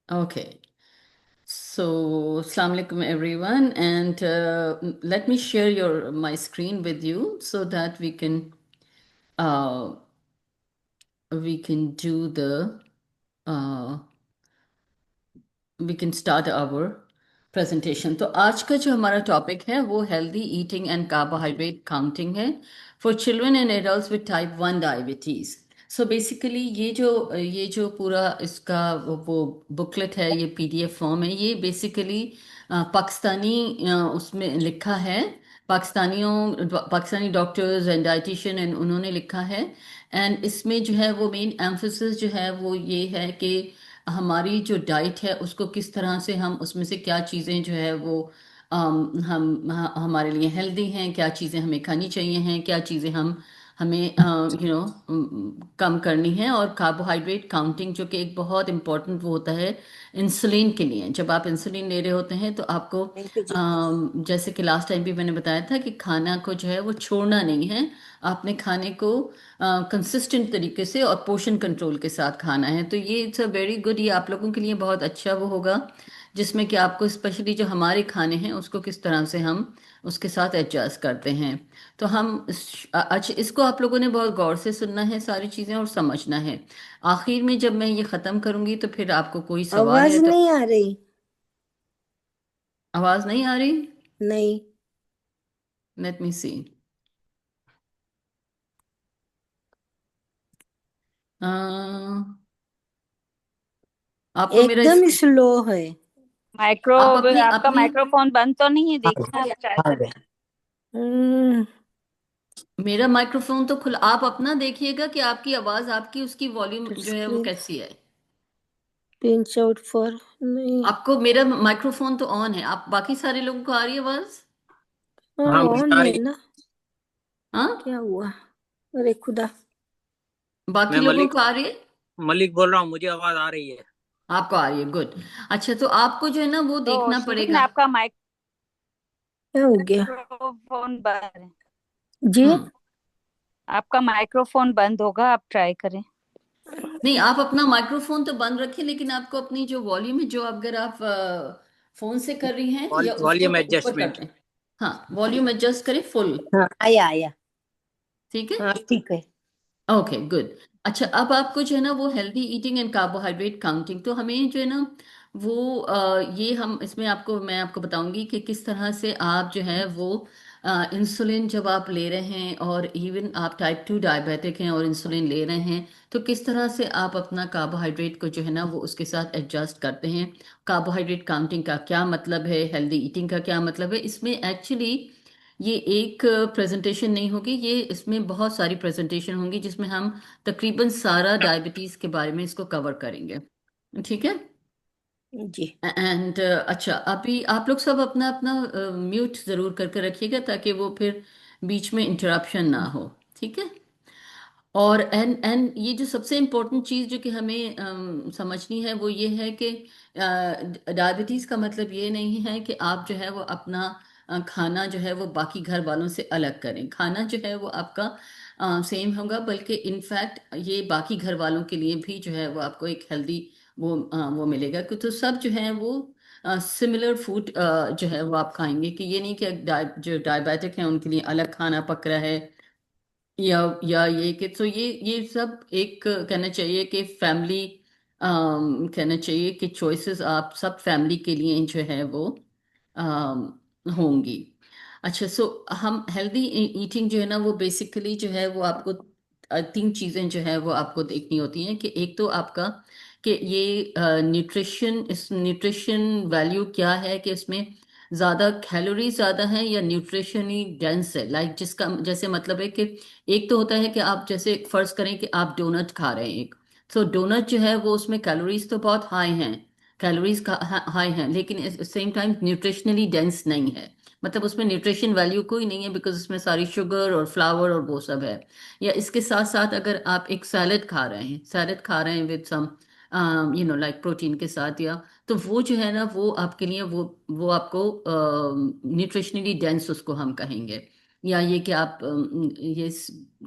Okay. So, Assalamu alaikum everyone, and let me share your my screen with you so that uh, we can do the uh, we can start our presentation. तो आज का जो हमारा topic है वो healthy eating and carbohydrate counting है for children and adults with type 1 diabetes. So basically ये जो पूरा इसका वो बुकलेट है, ये पीडीएफ फॉर्म है, ये बेसिकली पाकिस्तानी उसमें लिखा है। Pakistani doctors and dietitian and उन्होंने लिखा है। एंड इसमें जो है वो मेन एम्फोसिस जो है वो ये है कि हमारी जो डाइट है उसको किस तरह से हम उसमें से क्या चीज़ें जो है वो हमारे लिए हेल्दी हैं, क्या चीज़ें हमें खानी चाहिए हैं, क्या चीज़ें हमें कम करनी है। और कार्बोहाइड्रेट काउंटिंग जो कि एक बहुत इम्पोर्टेंट वो होता है इंसुलिन के लिए। जब आप इंसुलिन ले रहे होते हैं तो आपको थैंक यू जी। जैसे कि लास्ट टाइम भी मैंने बताया था कि खाना को जो है वो छोड़ना नहीं है। आपने खाने को कंसिस्टेंट तरीके से और पोर्शन कंट्रोल के साथ खाना है। तो ये इट्स अ वेरी गुड, ये आप लोगों के लिए बहुत अच्छा वो होगा जिसमें कि आपको स्पेशली जो हमारे खाने हैं उसको किस तरह से हम उसके साथ एडजस्ट करते हैं। तो अच्छा, इसको आप लोगों ने बहुत गौर से सुनना है सारी चीज़ें और समझना है। आखिर में जब मैं ये ख़त्म करूँगी तो फिर आपको कोई सवाल आवाज है तो। नहीं आ रही। आवाज़ नहीं आ रही? नहीं। लेट मी सी। आपको मेरा एकदम स्लो है। माइक्रो आप अपनी आपका अपनी माइक्रोफोन बंद तो नहीं है? आ देखना, गया, आप ट्राई आ करें। गया। हम्म, मेरा माइक्रोफोन तो खुला, आप अपना देखिएगा कि आपकी आवाज, आपकी उसकी वॉल्यूम जो है वो स्क्रीन कैसी है। पिंच आउट फॉर नहीं। आपको मेरा माइक्रोफोन तो ऑन है, आप बाकी सारे लोगों को आ रही है आवाज? हाँ, हाँ मुझे ऑन आ है रही है। ना। हाँ, क्या हुआ? अरे खुदा। बाकी मैं लोगों मलिक को आ रही है? मलिक बोल रहा हूँ, मुझे आवाज आ रही है। आपको आ रही है, गुड। अच्छा, तो आपको जो है ना वो तो देखना शिरीन, पड़ेगा। आपका क्या हो गया माइक्रोफोन बंद है। जी? हम्म। आपका माइक्रोफोन बंद होगा, आप ट्राई करें। नहीं, आप अपना माइक्रोफोन तो बंद रखें, लेकिन आपको अपनी जो वॉल्यूम है, जो अगर आप फोन से कर रही हैं या उसको वॉल्यूम तो ऊपर कर एडजस्टमेंट। दें। हाँ, वॉल्यूम एडजस्ट करें फुल। हाँ, आया आया। ठीक है। हाँ ठीक है। Okay, good. अच्छा, अब आपको जो है ना वो healthy eating and carbohydrate counting, तो हमें जो है ना वो ये हम इसमें आपको मैं आपको बताऊंगी कि किस तरह से आप जो है वो इंसुलिन जब आप ले रहे हैं और इवन आप टाइप 2 डायबिटिक हैं और इंसुलिन ले रहे हैं, तो किस तरह से आप अपना कार्बोहाइड्रेट को जो है ना वो उसके साथ एडजस्ट करते हैं। कार्बोहाइड्रेट काउंटिंग का क्या मतलब है, हेल्दी ईटिंग का क्या मतलब है। इसमें एक्चुअली ये एक प्रेजेंटेशन नहीं होगी, ये इसमें बहुत सारी प्रेजेंटेशन होंगी जिसमें हम तकरीबन सारा डायबिटीज के बारे में इसको कवर करेंगे। ठीक है। जी एंड अच्छा, अभी आप लोग सब अपना अपना म्यूट जरूर करके रखिएगा ताकि वो फिर बीच में इंटरप्शन ना हो। ठीक है। और एंड ये जो सबसे इम्पोर्टेंट चीज़ जो कि हमें समझनी है वो ये है कि डायबिटीज़ का मतलब ये नहीं है कि आप जो है वो अपना खाना जो है वो बाकी घर वालों से अलग करें। खाना जो है वो आपका सेम होगा, बल्कि इनफैक्ट ये बाकी घर वालों के लिए भी जो है वो आपको एक हेल्दी वो मिलेगा कि तो सब जो है वो सिमिलर फूड जो है वो आप खाएंगे। कि ये नहीं कि जो डायबिटिक हैं उनके लिए अलग खाना पक रहा है, या ये कि तो ये सब एक कहना चाहिए कि फैमिली कहना चाहिए कि चॉइसेस आप सब फैमिली के लिए जो है वो होंगी। अच्छा, सो हम हेल्दी ईटिंग जो है ना वो बेसिकली जो है वो आपको तीन चीज़ें जो है वो आपको देखनी होती हैं। कि एक तो आपका कि ये न्यूट्रिशन, इस न्यूट्रिशन वैल्यू क्या है, कि इसमें ज़्यादा कैलोरी ज़्यादा है या न्यूट्रिशनली डेंस है। लाइक जिसका जैसे मतलब है कि एक तो होता है कि आप जैसे फर्ज करें कि आप डोनट खा रहे हैं एक, तो डोनट जो है वो उसमें कैलोरीज तो बहुत हाई हैं, कैलोरीज का हाई हैं, लेकिन सेम टाइम न्यूट्रिशनली डेंस नहीं है। मतलब उसमें न्यूट्रिशन वैल्यू कोई नहीं है बिकॉज उसमें सारी शुगर और फ्लावर और वो सब है। या इसके साथ साथ अगर आप एक सैलड खा रहे हैं, सैलड खा रहे हैं विद सम लाइक प्रोटीन के साथ, या तो वो जो है ना वो आपके लिए वो आपको न्यूट्रिशनली डेंस उसको हम कहेंगे। या ये कि आप ये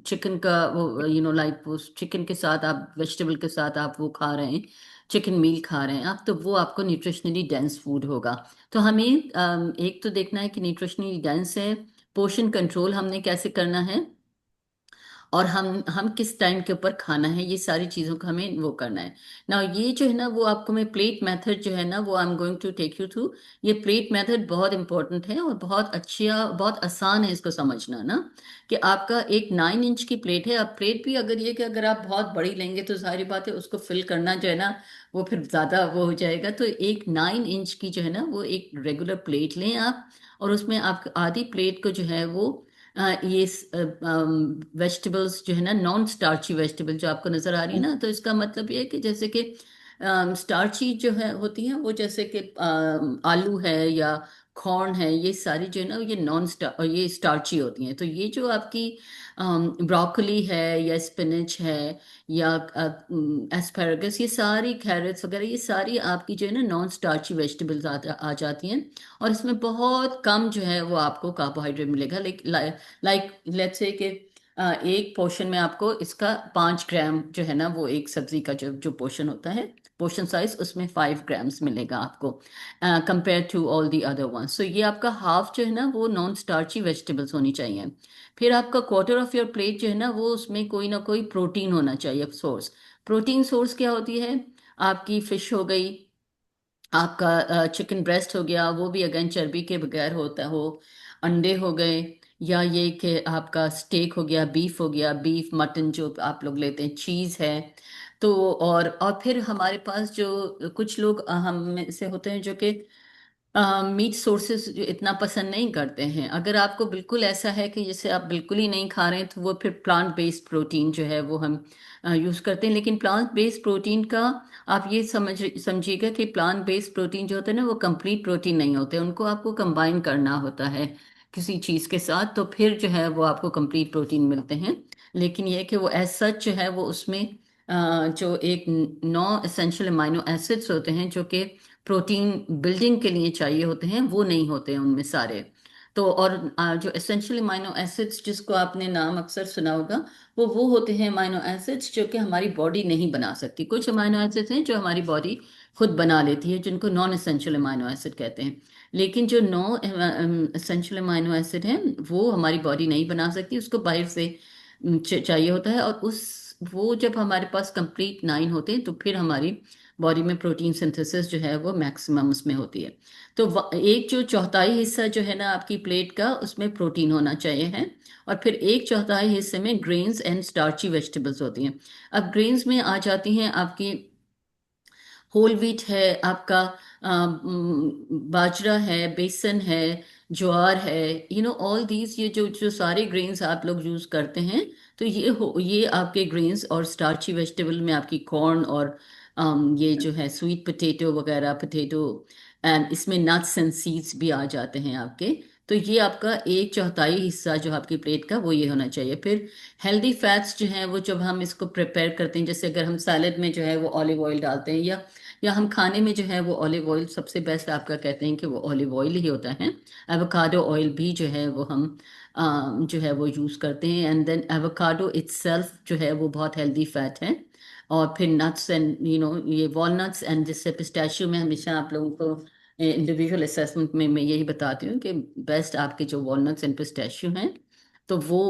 चिकन का वो लाइक वो चिकन के साथ आप वेजिटेबल के साथ आप वो खा रहे हैं, चिकन मील खा रहे हैं आप, तो वो आपको न्यूट्रिशनली डेंस फूड होगा। तो हमें एक तो देखना है कि न्यूट्रिशनली डेंस है, पोर्शन कंट्रोल हमने कैसे करना है, और हम किस टाइम के ऊपर खाना है, ये सारी चीज़ों का हमें वो करना है ना। ये जो है ना वो आपको मैं प्लेट मेथड जो है ना वो I am going to take you through. ये प्लेट मेथड बहुत इंपॉर्टेंट है और बहुत अच्छा, बहुत आसान है इसको समझना ना। कि आपका एक 9 इंच की प्लेट है, अब प्लेट भी अगर ये कि अगर आप बहुत बड़ी लेंगे तो सारी बात है उसको फिल करना जो है ना वो फिर ज़्यादा वो हो जाएगा। तो एक 9 इंच की जो है ना वो एक रेगुलर प्लेट लें आप, और उसमें आप आधी प्लेट को जो है वो ये वेजिटेबल्स जो है ना, नॉन स्टार्ची वेजिटेबल जो आपको नजर आ रही है ना, तो इसका मतलब ये है कि जैसे कि स्टार्ची जो है होती है वो जैसे कि आलू है या कॉर्न है, ये सारी जो है ना ये नॉन स्टार ये स्टार्ची होती हैं। तो ये जो आपकी ब्रोकली है या स्पिनच है या एस्पैरागस, ये सारी कैरेट्स वगैरह, ये सारी आपकी जो है ना नॉन स्टार्ची वेजिटेबल्स आ जाती हैं। और इसमें बहुत कम जो है वो आपको कार्बोहाइड्रेट मिलेगा। लाइक लेट्स से कि एक पोर्शन में आपको इसका 5 ग्राम जो है ना वो एक सब्जी का जो जो पोर्शन होता है, पोर्शन साइज, उसमें 5 ग्राम्स मिलेगा आपको compare to all the other one. So ये आपका हाफ जो है ना वो नॉन स्टार्ची वेजिटेबल्स होनी चाहिए। फिर आपका क्वार्टर ऑफ योर प्लेट जो है ना वो उसमें कोई ना कोई प्रोटीन होना चाहिए सोर्स। प्रोटीन सोर्स क्या होती है? आपकी फिश हो गई, आपका चिकन ब्रेस्ट हो गया, वो भी अगेन चर्बी के बगैर होता हो, अंडे हो गए, या ये कि आपका स्टेक हो गया, बीफ हो गया, बीफ मटन जो आप लोग लेते हैं, चीज़ है। तो और फिर हमारे पास जो कुछ लोग हम में से होते हैं जो कि मीट सोर्सेज इतना पसंद नहीं करते हैं। अगर आपको बिल्कुल ऐसा है कि जैसे आप बिल्कुल ही नहीं खा रहे हैं तो वो फिर प्लांट बेस्ड प्रोटीन जो है वो हम यूज़ करते हैं। लेकिन प्लांट बेस्ड प्रोटीन का आप ये समझिएगा कि प्लांट बेस्ड प्रोटीन जो होते हैं ना वो कंप्लीट प्रोटीन नहीं होते, उनको आपको कंबाइन करना होता है किसी चीज़ के साथ, तो फिर जो है वो आपको कंप्लीट प्रोटीन मिलते हैं। लेकिन ये कि वो एज सच जो है वो उसमें जो एक 9 एसेंशियल अमाइनो एसिड्स होते हैं जो कि प्रोटीन बिल्डिंग के लिए चाहिए होते हैं, वो नहीं होते हैं उनमें सारे। तो और जो एसेंशियल अमाइनो एसिड्स जिसको आपने नाम अक्सर सुना होगा, वो होते हैं अमाइनो एसिड्स जो कि हमारी बॉडी नहीं बना सकती। कुछ अमाइनो एसिड्स हैं जो हमारी बॉडी खुद बना लेती है, जिनको नॉन एसेंशियल अमाइनो एसिड कहते हैं। लेकिन जो नो एसेंशियल अमाइनो एसिड हैं वो हमारी बॉडी नहीं बना सकती, उसको बाहर से चाहिए होता है। और उस वो जब हमारे पास कंप्लीट 9 होते हैं तो फिर हमारी बॉडी में प्रोटीन सिंथेसिस जो है वो मैक्सिमम उसमें होती है। तो एक जो चौथाई हिस्सा जो है ना आपकी प्लेट का उसमें प्रोटीन होना चाहिए है, और फिर एक चौथाई हिस्से में ग्रेन्स एंड स्टार्ची वेजिटेबल्स होती हैं। अब ग्रेन्स में आ जाती हैं आपकी होल व्हीट है आपका, बाजरा है, बेसन है, ज्वार है, ऑल दीज, ये जो जो सारे ग्रेन्स आप लोग यूज करते हैं, तो ये आपके ग्रेन्स। और स्टार्ची वेजिटेबल में आपकी कॉर्न और ये जो है स्वीट पोटैटो वगैरह, पोटैटो, एंड इसमें नट्स एंड सीड्स भी आ जाते हैं आपके। तो ये आपका एक चौथाई हिस्सा जो आपकी प्लेट का वो ये होना चाहिए। फिर हेल्दी फैट्स जो हैं वो जब हम इसको प्रिपेयर करते हैं, जैसे अगर हम सैलेड में जो है वो ऑलिव ऑयल डालते हैं, या हम खाने में जो है वो ऑलिव ऑयल सबसे बेस्ट आपका कहते हैं कि वो ऑलिव ऑयल ही होता है। एवोकाडो ऑयल भी जो है वो हम जो है वो यूज़ करते हैं। एंड देन एवोकाडो इट्सल्फ जो है वो बहुत हेल्दी फैट है। और फिर नट्स एंड ये वॉलनट्स एंड जिससे पिस्ताशियो में हमेशा आप लोगों को इंडिविजुअल असेसमेंट में मैं यही बताती हूँ कि बेस्ट आपके जो वॉलनट्स एंड पिस्ताशियो हैं, तो वो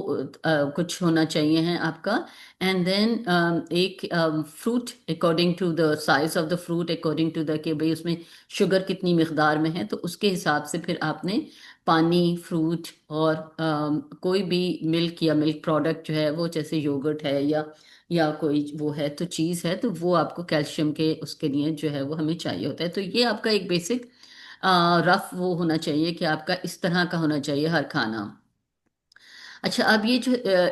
कुछ होना चाहिए है आपका। एंड देन एक fruit according to the size of the fruit, according to the कि भाई उसमें शुगर कितनी मिकदार में है, तो उसके हिसाब से फिर आपने पानी, फ्रूट और कोई भी मिल्क या मिल्क प्रोडक्ट जो है वो जैसे योगर्ट है या कोई वो है तो चीज़ है, तो वो आपको कैल्शियम के उसके लिए जो है वो हमें चाहिए होता है। तो ये आपका एक बेसिक रफ वो होना चाहिए कि आपका इस तरह का होना चाहिए हर खाना। अच्छा, अब ये जो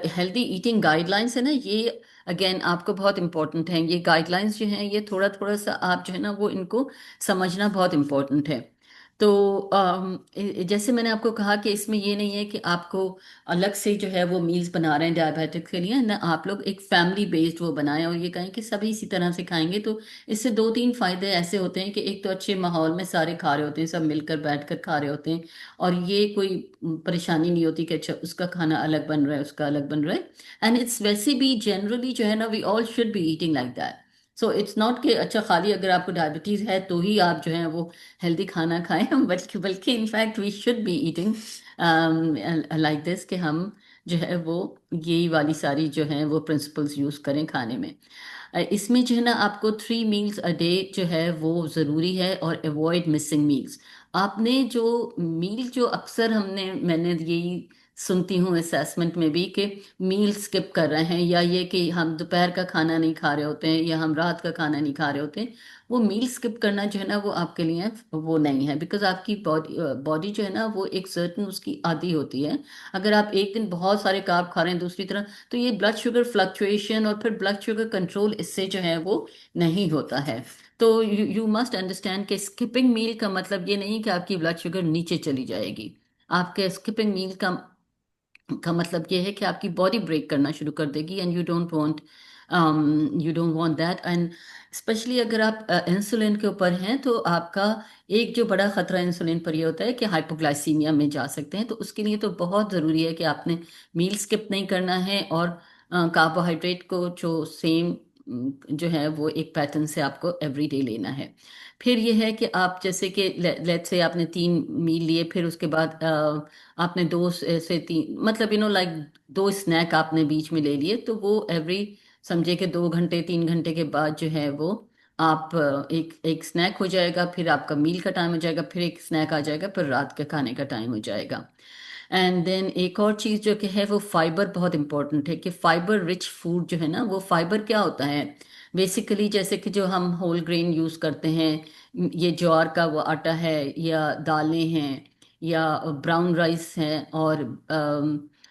हेल्दी ईटिंग गाइडलाइंस है ना, ये अगेन आपको बहुत इंपॉर्टेंट है। ये गाइडलाइंस जो हैं ये थोड़ा थोड़ा सा आप जो है ना वो इनको समझना बहुत इंपॉर्टेंट है। तो जैसे मैंने आपको कहा कि इसमें ये नहीं है कि आपको अलग से जो है वो मील्स बना रहे हैं डायबिटिक के लिए ना, आप लोग एक फैमिली बेस्ड वो बनाएं और ये कहें कि सभी इसी तरह से खाएंगे। तो इससे दो तीन फायदे ऐसे होते हैं कि एक तो अच्छे माहौल में सारे खा रहे होते हैं, सब मिलकर बैठकर खा रहे होते हैं, और ये कोई परेशानी नहीं होती कि अच्छा उसका खाना अलग बन रहा है उसका अलग बन रहा है। एंड इट्स वैसे भी जनरली जो है ना, we all should be eating like that. So it's not कि अच्छा खाली अगर आपको डायबिटीज है तो ही आप जो है वो हेल्दी खाना खाएं हम, बल्कि बल्कि in fact we should be eating like this, कि हम जो है वो यही वाली सारी जो है वो प्रिंसिपल्स यूज करें खाने में। इसमें जो है ना आपको 3 मील्स अ डे जो है वो ज़रूरी है, और अवॉइड मिसिंग मील्स। आपने जो मील जो अक्सर मैंने यही सुनती हूँ असेसमेंट में भी कि मील स्किप कर रहे हैं, या ये कि हम दोपहर का खाना नहीं खा रहे होते हैं या हम रात का खाना नहीं खा रहे होते हैं। वो मील स्किप करना जो है ना वो आपके लिए वो नहीं है, बिकॉज आपकी बॉडी बॉडी जो है ना वो एक सर्टन उसकी आदि होती है। अगर आप एक दिन बहुत सारे कार्ब खा रहे हैं दूसरी तरह, तो ये ब्लड शुगर फ्लक्चुएशन और फिर ब्लड शुगर कंट्रोल इससे जो है वो नहीं होता है। तो यू मस्ट अंडरस्टैंड कि स्किपिंग मील का मतलब ये नहीं कि आपकी ब्लड शुगर नीचे चली जाएगी। आपके स्किपिंग मील का मतलब ये है कि आपकी बॉडी ब्रेक करना शुरू कर देगी, and you don't want that. And specially अगर आप इंसुलिन के ऊपर हैं तो आपका एक जो बड़ा खतरा इंसुलिन पर ये होता है कि हाइपोग्लाइसीमिया में जा सकते हैं। तो उसके लिए तो बहुत ज़रूरी है कि आपने मील स्किप नहीं करना है, और कार्बोहाइड्रेट को जो सेम जो है वो एक पैटर्न से आपको एवरी डे लेना है। फिर ये है कि आप जैसे कि लेट्स से आपने 3 मील लिए, फिर उसके बाद आपने से तीन मतलब लाइक 2 स्नैक आपने बीच में ले लिए, तो वो एवरी समझे कि 2 घंटे 3 घंटे के बाद जो है वो आप एक एक स्नैक हो जाएगा, फिर आपका मील का टाइम हो जाएगा, फिर एक स्नैक आ जाएगा, फिर रात के खाने का टाइम हो जाएगा। एंड देन एक और चीज़ जो कि है वो फाइबर बहुत इंपॉर्टेंट है, कि फाइबर रिच फूड जो है ना, वो फाइबर क्या होता है बेसिकली, जैसे कि जो हम होल ग्रेन यूज़ करते हैं, ये ज्वार का वो आटा है, या दालें हैं, या ब्राउन राइस है, और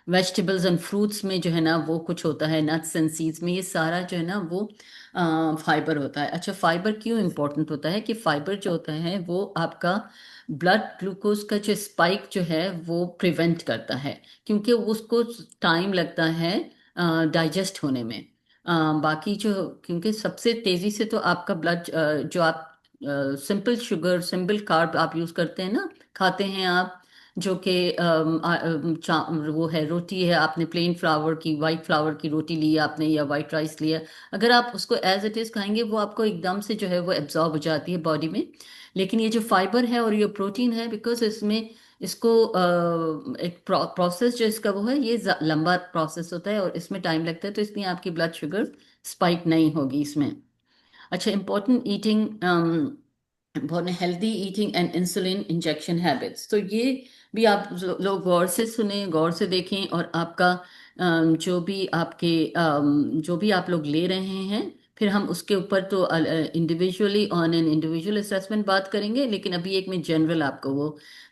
वेजिटेबल्स एंड फ्रूट्स में जो है ना वो कुछ होता है, नट्स एंड सीड्स में, ये सारा जो है ना वो फाइबर होता है। अच्छा, फाइबर क्यों इंपॉर्टेंट होता है? कि फाइबर जो होता है वो आपका ब्लड ग्लूकोज का जो स्पाइक जो है वो प्रिवेंट करता है, क्योंकि उसको टाइम लगता है डाइजेस्ट होने में। बाकी जो, क्योंकि सबसे तेजी से तो आपका ब्लड जो आप सिंपल शुगर सिंपल कार्ब आप यूज करते हैं ना, खाते हैं आप, जो कि वो है रोटी है, आपने प्लेन फ्लावर की वाइट फ्लावर की रोटी ली आपने, या वाइट राइस लिया, अगर आप उसको एज इट इज खाएंगे वो आपको एकदम से जो है वो एब्जॉर्ब हो जाती है बॉडी में। लेकिन ये जो फाइबर है और ये प्रोटीन है, बिकॉज इसमें इसको एक प्रोसेस जो इसका वो है, ये लंबा प्रोसेस होता है और इसमें टाइम लगता है, तो इसलिए आपकी ब्लड शुगर स्पाइक नहीं होगी इसमें। अच्छा, इम्पोर्टेंट ईटिंग, बहुत healthy eating and insulin injection habits, तो ये भी आप लोग गौर से सुने, गौर से देखें, और आपका जो भी जो भी आप लोग ले रहे हैं, फिर हम उसके ऊपर तो individually on an individual assessment बात करेंगे, लेकिन अभी एक मैं जनरल आपको वो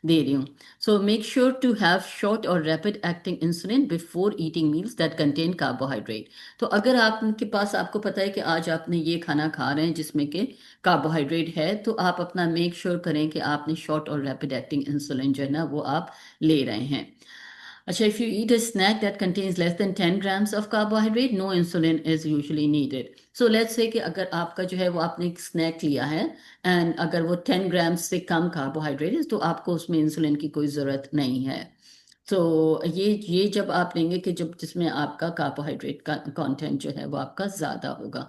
दे रही हूँ। So make sure to have short और rapid acting insulin before eating meals that contain carbohydrate. तो अगर आपके पास आपको पता है कि आज आपने ये खाना खा रहे हैं जिसमें कि कार्बोहाइड्रेट है, तो आप अपना मेक श्योर करें कि आपने शॉर्ट और रैपिड एक्टिंग इंसुलिन जो है ना वो आप ले रहे हैं। अच्छा, if you eat a snack that contains less than 10 grams of carbohydrate, no insulin is usually needed. So let's say कि अगर आपका जो है वो आपने एक स्नैक लिया है, एंड अगर वो 10 ग्राम्स से कम कार्बोहाइड्रेट है, तो आपको उसमें इंसुलिन की कोई ज़रूरत नहीं है। तो ये जब आप लेंगे कि जब जिसमें आपका कार्बोहाइड्रेट का कंटेंट जो है वो आपका ज़्यादा होगा।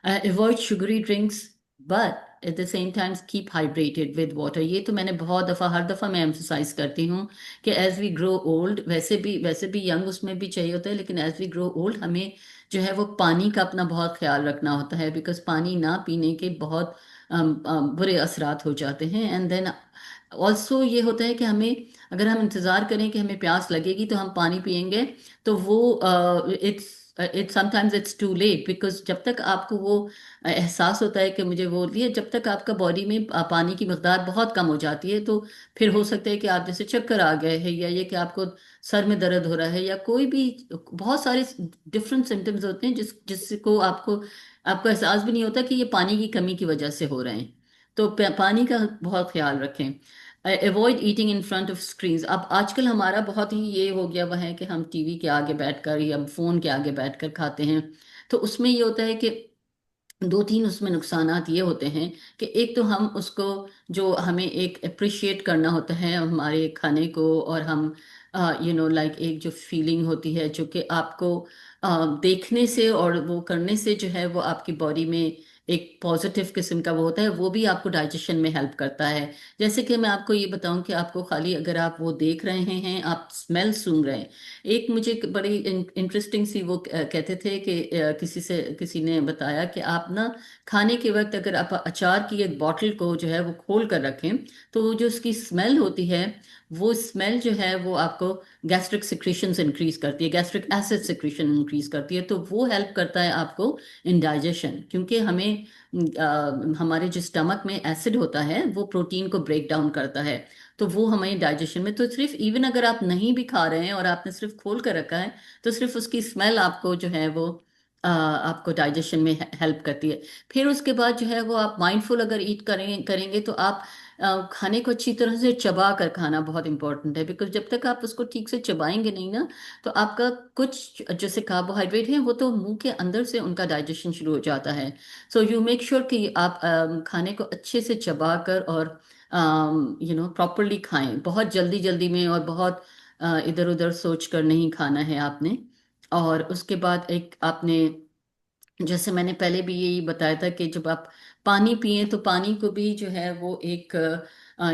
Avoid sugary drinks, but at the same times keep hydrated with water. ये तो मैंने बहुत दफ़ा हर दफ़ा मैं एम्फोसाइज करती हूँ कि एज वी ग्रो ओल्ड, वैसे भी यंग उसमें भी चाहिए होता है, लेकिन एज वी ग्रो ओल्ड हमें जो है वो पानी का अपना बहुत ख्याल रखना होता है, बिकॉज पानी ना पीने के बहुत बुरे असरात हो जाते हैं। एंड देन ऑल्सो ये होता है कि हमें, अगर हम इंतज़ार करें कि हमें प्यास लगेगी तो हम पानी पियेंगे, तो वो it's sometimes it's too late, because जब तक आपको वो एहसास होता है कि मुझे वो लिए, जब तक आपका बॉडी में पानी की मकदार बहुत कम हो जाती है, तो फिर हो सकता है कि आप जैसे चक्कर आ गए हैं, या ये कि आपको सर में दर्द हो रहा है, या कोई भी बहुत सारे डिफरेंट सिम्टम्स होते हैं जिसको आपको आपको एहसास भी नहीं होता कि ये पानी की कमी की वजह से हो रहे हैं। तो पानी का बहुत ख्याल रखें। Avoid eating in front of screens. अब आजकल हमारा बहुत ही ये हो गया हुआ है कि हम टीवी के आगे बैठकर या फोन के आगे बैठकर खाते हैं। तो उसमें ये होता है कि दो तीन उसमें नुकसानात ये होते हैं कि एक तो हम उसको, जो हमें एक अप्रिशिएट करना होता है हमारे खाने को, और हम लाइक एक जो फीलिंग होती है जो कि आपको देखने से और वो करने से जो है वो आपकी बॉडी में एक पॉजिटिव किस्म का वो होता है, वो भी आपको डाइजेशन में हेल्प करता है। जैसे कि मैं आपको ये बताऊं कि आपको खाली अगर आप वो देख रहे हैं, आप स्मेल सूंघ रहे हैं। एक मुझे एक बड़ी इंटरेस्टिंग सी वो कहते थे कि किसी ने बताया कि आप ना खाने के वक्त अगर आप अचार की एक बॉटल को जो है वो खोल कर रखें, तो वो जो उसकी स्मेल होती है, वो स्मेल जो है वो आपको गैस्ट्रिक सिक्रीशन इंक्रीज करती है, गैस्ट्रिक एसिड सिक्रीशन इंक्रीज करती है। तो वो हेल्प करता है आपको इन डाइजेशन, क्योंकि हमें हमारे जो स्टमक में एसिड होता है वो प्रोटीन को ब्रेक डाउन करता है। तो वो हमें डाइजेशन में, तो सिर्फ इवन अगर आप नहीं भी खा रहे हैं और आपने सिर्फ खोल कर रखा है, तो सिर्फ उसकी स्मेल आपको जो है वो आपको डाइजेशन में हेल्प करती है। फिर उसके बाद जो है वो आप माइंडफुल अगर ईट करेंगे तो आप खाने को अच्छी तरह से चबा कर खाना बहुत इंपॉर्टेंट है, बिकॉज जब तक आप उसको ठीक से चबाएंगे नहीं ना, तो आपका कुछ जैसे कार्बोहाइड्रेट है वो तो मुंह के अंदर से उनका डाइजेशन शुरू हो जाता है। सो यू मेक श्योर कि आप खाने को अच्छे से चबा कर और प्रॉपरली खाएं, बहुत जल्दी जल्दी में और बहुत इधर उधर सोच कर नहीं खाना है आपने। और उसके बाद एक आपने, जैसे मैंने पहले भी यही बताया था कि जब आप पानी पिए तो पानी को भी जो है वो एक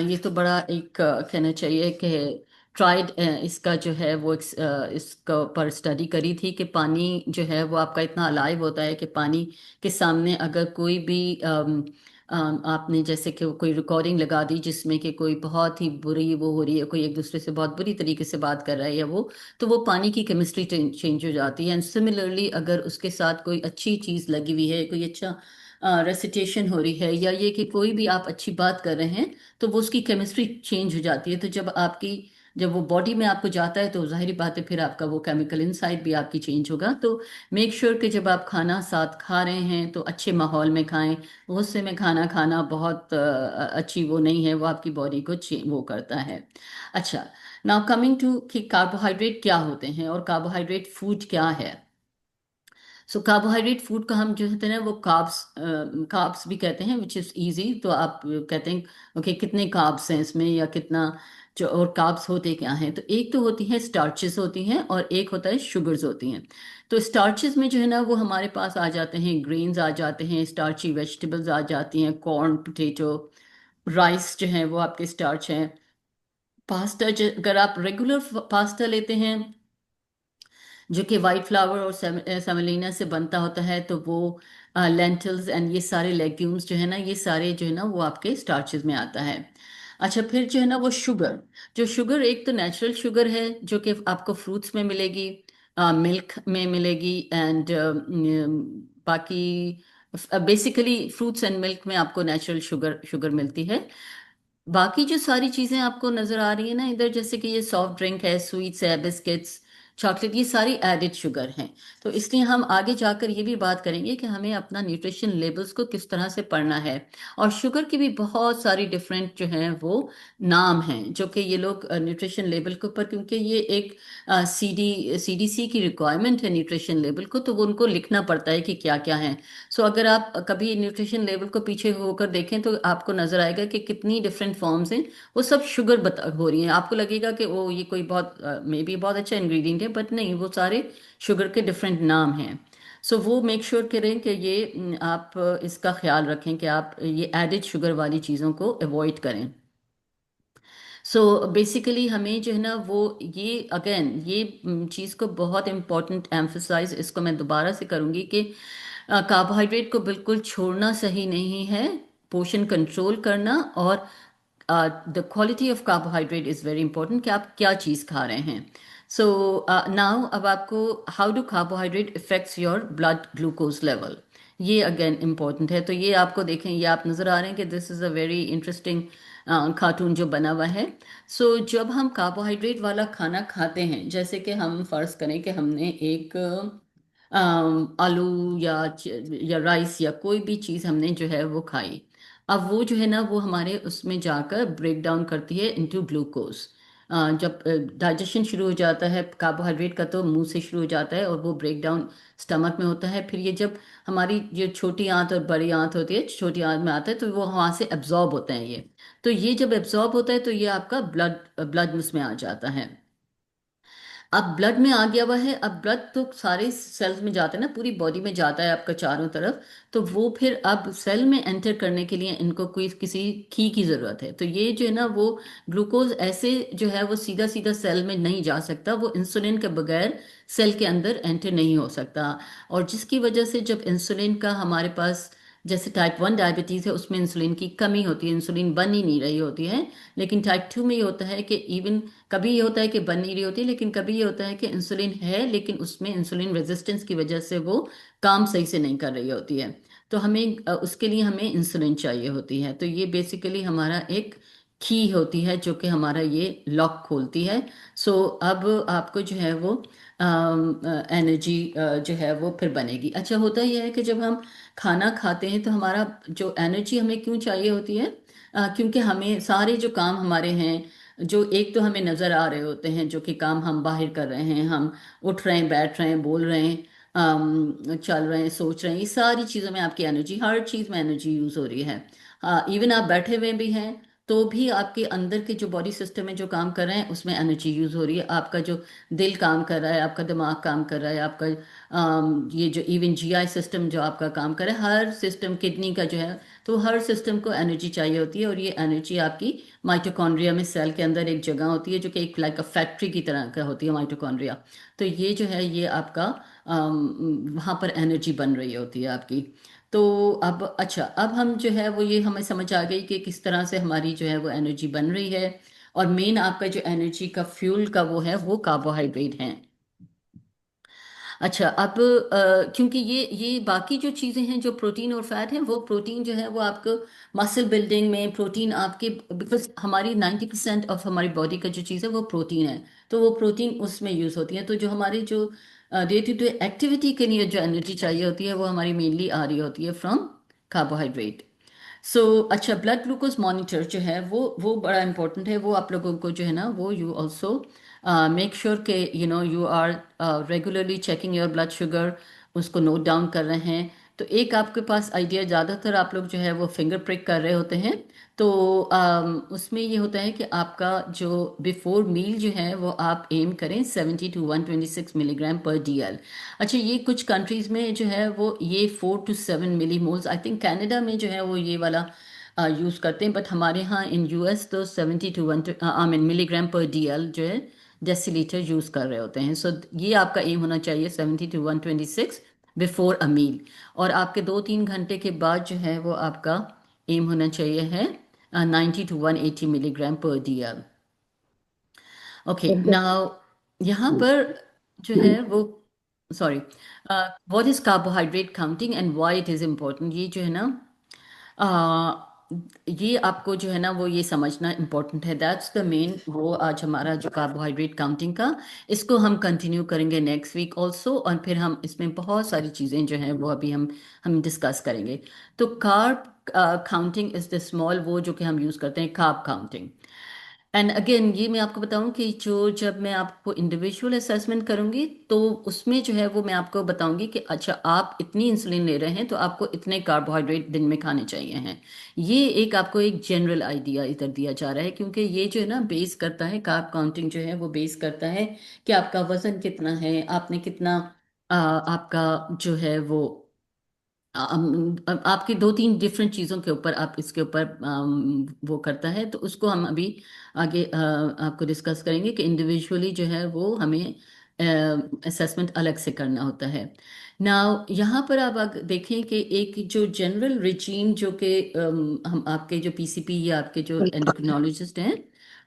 ये तो बड़ा एक कहना चाहिए कि ट्राइड, इसका जो है वो इसका पर स्टडी करी थी कि पानी जो है वो आपका इतना अलाइव होता है कि पानी के सामने अगर कोई भी आपने जैसे कि कोई रिकॉर्डिंग लगा दी जिसमें कि कोई बहुत ही बुरी वो हो रही है, कोई एक दूसरे से बहुत बुरी तरीके से बात कर रहा है या वो, तो वो पानी की केमिस्ट्री चेंज हो जाती है। एंड सिमिलरली अगर उसके साथ कोई अच्छी चीज़ लगी हुई है, कोई अच्छा रेसिटेशन हो रही है, या ये कि कोई भी आप अच्छी बात कर रहे हैं, तो वो उसकी केमिस्ट्री चेंज हो जाती है। तो जब वो बॉडी में आपको जाता है तो जाहिर बात है फिर आपका वो केमिकल इनसाइड भी आपकी चेंज होगा। तो मेक श्योर कि जब आप खाना साथ खा रहे हैं तो अच्छे माहौल में खाएं। गुस्से में खाना खाना बहुत अच्छी वो नहीं है, वो आपकी बॉडी को वो करता है। अच्छा, नाउ कमिंग टू कि कार्बोहाइड्रेट क्या होते हैं और कार्बोहाइड्रेट फूड क्या है। सो कार्बोहाइड्रेट फूड का हम जो होते हैं वो कार्ब्स, कार्ब्स भी कहते हैं, विच इज़ इजी। तो आप कहते हैं ओके कितने कार्ब्स हैं इसमें या कितना, जो और कार्ब्स होते क्या हैं, तो एक तो होती हैं स्टार्चेस होती हैं और एक होता है शुगर्स होती हैं। तो स्टार्चेस में जो है ना वो हमारे पास आ जाते हैं, ग्रेन्स आ जाते हैं, स्टार्ची वेजिटेबल्स आ जाती हैं, कॉर्न, पोटैटो, राइस जो है वो आपके स्टार्च हैं। पास्ता, अगर आप रेगुलर पास्ता लेते हैं जो कि वाइट फ्लावर और सेमोलिना से बनता होता है, तो वो लेंटल्स एंड ये सारे लेग्यूम्स जो है ना, ये सारे जो है ना वो आपके स्टार्चेस में आता है। अच्छा, फिर जो है ना वो शुगर, जो शुगर एक तो नेचुरल शुगर है जो कि आपको फ्रूट्स में मिलेगी, मिल्क में मिलेगी, एंड बाकी बेसिकली फ्रूट्स एंड मिल्क में आपको नेचुरल शुगर शुगर मिलती है। बाकी जो सारी चीजें आपको नजर आ रही है ना इधर, जैसे कि ये सॉफ्ट ड्रिंक है, स्वीट्स है, बिस्किट्स, चॉकलेट, ये सारी एडिड शुगर हैं। तो इसलिए हम आगे जाकर ये भी बात करेंगे कि हमें अपना न्यूट्रिशन लेबल्स को किस तरह से पढ़ना है। और शुगर की भी बहुत सारी डिफरेंट जो हैं वो नाम हैं जो कि ये लोग न्यूट्रिशन लेबल के ऊपर, क्योंकि ये एक सीडीसी की रिक्वायरमेंट है न्यूट्रिशन लेबल को, तो वो उनको लिखना पड़ता है कि क्या क्या है। सो अगर आप कभी न्यूट्रिशन लेवल को पीछे होकर देखें तो आपको नजर आएगा कि कितनी डिफरेंट फॉर्म्स हैं, वो सब शुगर बता हो रही हैं। आपको लगेगा कि वो ये कोई बहुत मे बी बहुत अच्छा इंग्रेडिएंट है, बट नहीं, वो सारे शुगर के डिफरेंट नाम हैं। सो वो मेक श्योर करें कि ये आप इसका ख्याल रखें कि आप ये एडिड शुगर वाली चीज़ों को अवॉइड करें। सो बेसिकली हमें जो है ना वो ये अगेन ये चीज़ को बहुत इम्पोर्टेंट एम्फसाइज इसको मैं दोबारा से करूँगी कि कार्बोहाइड्रेट को बिल्कुल छोड़ना सही नहीं है, पोषण कंट्रोल करना, और the quality of carbohydrate is very important कि आप क्या चीज़ खा रहे हैं। सो नाउ अब आपको, how do carbohydrate effects your blood glucose level, ये अगेन इम्पॉर्टेंट है। तो ये आपको देखें, ये आप नज़र आ रहे हैं कि this is a very interesting cartoon जो बना हुआ है। सो जब हम कार्बोहाइड्रेट वाला खाना खाते हैं, जैसे कि हम फर्ज करें कि हमने एक आलू या राइस या कोई भी चीज़ हमने जो है वो खाई, अब वो जो है ना वो हमारे उसमें जाकर ब्रेक डाउन करती है इनटू ग्लूकोज। जब डाइजेशन शुरू हो जाता है कार्बोहाइड्रेट का तो मुंह से शुरू हो जाता है और वो ब्रेक डाउन स्टमक में होता है। फिर ये जब हमारी जो छोटी आंत और बड़ी आंत होती है, छोटी आंत में आता है तो वो वहाँ से एब्जॉर्ब होता है ये। तो ये जब एब्जॉर्ब होता है तो ये आपका ब्लड ब्लड उसमें आ जाता है। अब ब्लड में आ गया हुआ है। अब ब्लड तो सारे सेल्स में जाता है ना, पूरी बॉडी में जाता है आपका चारों तरफ। तो वो फिर अब सेल में एंटर करने के लिए इनको कोई किसी की ज़रूरत है। तो ये जो है ना वो ग्लूकोज ऐसे जो है वो सीधा सीधा सेल में नहीं जा सकता, वो इंसुलिन के बगैर सेल के अंदर एंटर नहीं हो सकता। और जिसकी वजह से जब इंसुलिन का हमारे पास, जैसे टाइप 1 डायबिटीज़ है उसमें इंसुलिन की कमी होती है, इंसुलिन बन ही नहीं रही होती है। लेकिन टाइप 2 में ये होता है कि इवन कभी ये होता है कि बन नहीं रही होती, लेकिन कभी ये होता है कि इंसुलिन है लेकिन उसमें इंसुलिन रेजिस्टेंस की वजह से वो काम सही से नहीं कर रही होती है। तो हमें उसके लिए हमें इंसुलिन चाहिए होती है। तो ये बेसिकली हमारा एक की होती है जो कि हमारा ये लॉक खोलती है। सो अब आपको जो है वो एनर्जी जो है वो फिर बनेगी। अच्छा, होता यह है कि जब हम खाना खाते हैं तो हमारा जो एनर्जी हमें क्यों चाहिए होती है? क्योंकि हमें सारे जो काम हमारे हैं, जो एक तो हमें नज़र आ रहे होते हैं जो कि काम हम बाहर कर रहे हैं, हम उठ रहे हैं, बैठ रहे हैं, बोल रहे हैं, चल रहे हैं, सोच रहे हैं, ये सारी चीज़ों में आपकी एनर्जी, हर चीज़ में एनर्जी यूज़ हो रही है। इवन आप बैठे हुए भी हैं तो भी आपके अंदर के जो बॉडी सिस्टम में जो काम कर रहे हैं उसमें एनर्जी यूज़ हो रही है। आपका जो दिल काम कर रहा है, आपका दिमाग काम कर रहा है, आपका ये जो इवन जीआई सिस्टम जो आपका काम कर रहा है, हर सिस्टम, किडनी का जो है, तो हर सिस्टम को एनर्जी चाहिए होती है। और ये एनर्जी आपकी माइटोकॉन्ड्रिया में, सेल के अंदर एक जगह होती है जो कि एक लाइक अ फैक्ट्री की तरह का होती है माइटोकॉन्ड्रिया। तो ये जो है ये आपका वहाँ पर एनर्जी बन रही होती है आपकी। तो अब अच्छा, अब हम जो है वो ये हमें समझ आ गई कि किस तरह से हमारी जो है वो एनर्जी बन रही है। और मेन आपका जो एनर्जी का फ्यूल का वो है वो कार्बोहाइड्रेट है। अच्छा, अब क्योंकि ये बाकी जो चीज़ें हैं जो प्रोटीन और फैट हैं, वो प्रोटीन जो है वो आपको मसल बिल्डिंग में, प्रोटीन आपके, बिकॉज हमारी 90% ऑफ हमारी बॉडी का जो चीज़ है वो प्रोटीन है। तो वो प्रोटीन उसमें यूज़ होती है। तो जो हमारी जो डे टू डे एक्टिविटी के लिए जो एनर्जी चाहिए होती है वो हमारी मेनली आ रही होती है फ्रॉम कार्बोहाइड्रेट। सो अच्छा, ब्लड ग्लूकोज मॉनिटर जो है वो बड़ा इंपॉर्टेंट है। वो आप लोगों को जो है ना वो यू ऑल्सो मेक श्योर के you are regularly checking your blood sugar, उसको नोट डाउन कर रहे हैं। तो एक आपके पास आइडिया, ज़्यादातर आप लोग जो है वो फिंगर प्रिक कर रहे होते हैं। तो उसमें ये होता है कि आपका जो बिफोर मील जो है वो आप एम करें 70 to 126 मिलीग्राम पर DL। अच्छा, ये कुछ कंट्रीज में जो है वो ये 4 to 7 millimoles, I think Canada में जो है वो ये वाला यूज़ करते हैं। बट हमारे यहाँ इन यूएस तो 70 to 1 आई मीन मिलीग्राम पर DL जो है डेसीलीटर यूज़ कर रहे होते हैं। सो ये आपका एम होना चाहिए 70 to 126 बिफोर अ मील। और आपके 2-3 घंटे के बाद जो है वो आपका एम होना चाहिए है 90 to 180 मिलीग्राम पर DL। ओके, नाउ यहाँ पर जो है वो, sorry, what is carbohydrate counting and why it is important, ये जो है ना ये आपको जो है ना वो ये समझना इम्पोर्टेंट है। दैट्स द मेन, वो आज हमारा जो कार्बोहाइड्रेट काउंटिंग का, इसको हम कंटिन्यू करेंगे नेक्स्ट वीक ऑल्सो। और फिर हम इसमें बहुत सारी चीज़ें जो हैं वो अभी हम डिस्कस करेंगे। तो carb counting is the small, वो जो कि हम यूज़ करते हैं कार्ब काउंटिंग। एंड अगेन ये मैं आपको बताऊं कि जो जब मैं आपको इंडिविजुअल असेसमेंट करूंगी तो उसमें जो है वो मैं आपको बताऊंगी कि अच्छा, आप इतनी इंसुलिन ले रहे हैं तो आपको इतने कार्बोहाइड्रेट दिन में खाने चाहिए हैं। ये एक आपको एक जनरल आइडिया इधर दिया जा रहा है, क्योंकि ये जो है ना बेस करता है, कार्ब काउंटिंग जो है वो बेस करता है कि आपका वजन कितना है, आपने कितना आपका जो है वो आपकी 2-3 डिफरेंट चीज़ों के ऊपर आप इसके ऊपर वो करता है। तो उसको हम अभी आगे आपको डिस्कस करेंगे कि इंडिविजुअली जो है वो हमें असेसमेंट अलग से करना होता है। नाउ यहाँ पर आप देखें कि एक जो जनरल रिजीम जो कि हम आपके जो PCP या आपके जो एंडोक्रिनोलॉजिस्ट हैं